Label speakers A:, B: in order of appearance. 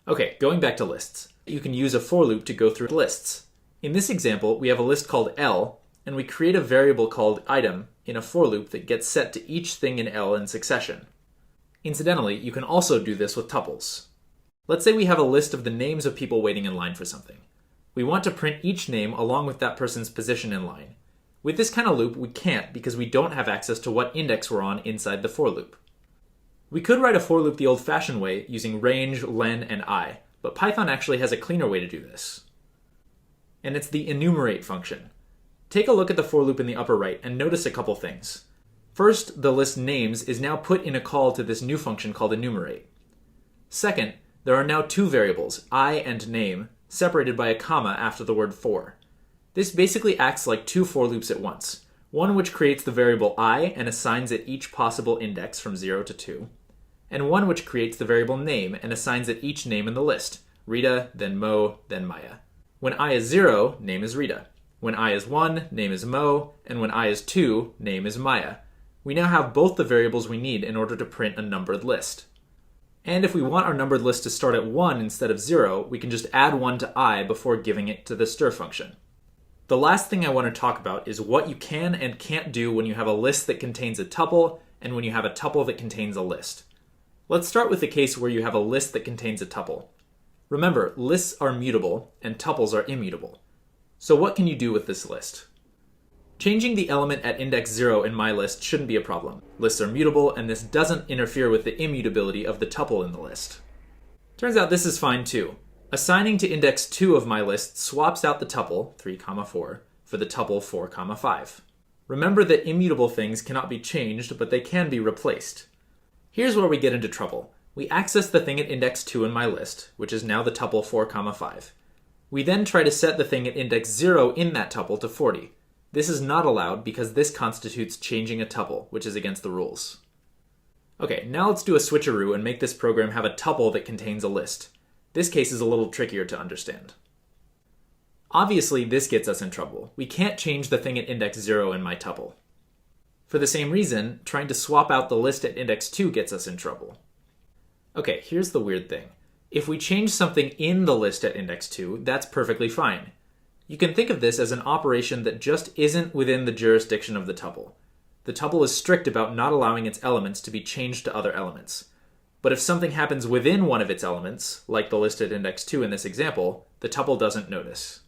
A: Okay, going back to lists. You can use a for loop to go through lists. In this example, we have a list called L, and we create a variable called item in a for loop that gets set to each thing in L in succession. Incidentally, you can also do this with tuples. Let's say we have a list of the names of people waiting in line for something. We want to print each name along with that person's position in line. With this kind of loop, we can't because we don't have access to what index we're on inside the for loop. We could write a for loop the old-fashioned way using range, len, and I, but Python actually has a cleaner way to do this. And it's the enumerate function. Take a look at the for loop in the upper right and notice a couple things. First, the list names is now put in a call to this new function called enumerate. Second, there are now two variables, I and name, separated by a comma after the word for. This basically acts like two for loops at once, one which creates the variable I and assigns it each possible index from 0 to 2, and one which creates the variable name and assigns it each name in the list, Rita, then Mo, then Maya. When I is 0, name is Rita. When I is 1, name is Mo, and when I is 2, name is Maya. We now have both the variables we need in order to print a numbered list. And if we want our numbered list to start at 1 instead of 0, we can just add 1 to I before giving it to the stir function. The last thing I want to talk about is what you can and can't do when you have a list that contains a tuple and when you have a tuple that contains a list. Let's start with the case where you have a list that contains a tuple. Remember, lists are mutable and tuples are immutable. So what can you do with this list? Changing the element at index 0 in my list shouldn't be a problem. Lists are mutable, and this doesn't interfere with the immutability of the tuple in the list. Turns out this is fine too. Assigning to index 2 of my list swaps out the tuple, 3, 4, for the tuple 4, 5. Remember that immutable things cannot be changed, but they can be replaced. Here's where we get into trouble. We access the thing at index 2 in my list, which is now the tuple 4, 5. We then try to set the thing at index 0 in that tuple to 40. This is not allowed because this constitutes changing a tuple, which is against the rules. Okay, now let's do a switcheroo and make this program have a tuple that contains a list. This case is a little trickier to understand. Obviously, this gets us in trouble. We can't change the thing at index 0 in my tuple. For the same reason, trying to swap out the list at index 2 gets us in trouble. Okay, here's the weird thing. If we change something in the list at index 2, that's perfectly fine. You can think of this as an operation that just isn't within the jurisdiction of the tuple. The tuple is strict about not allowing its elements to be changed to other elements. But if something happens within one of its elements, like the list at index 2 in this example, the tuple doesn't notice.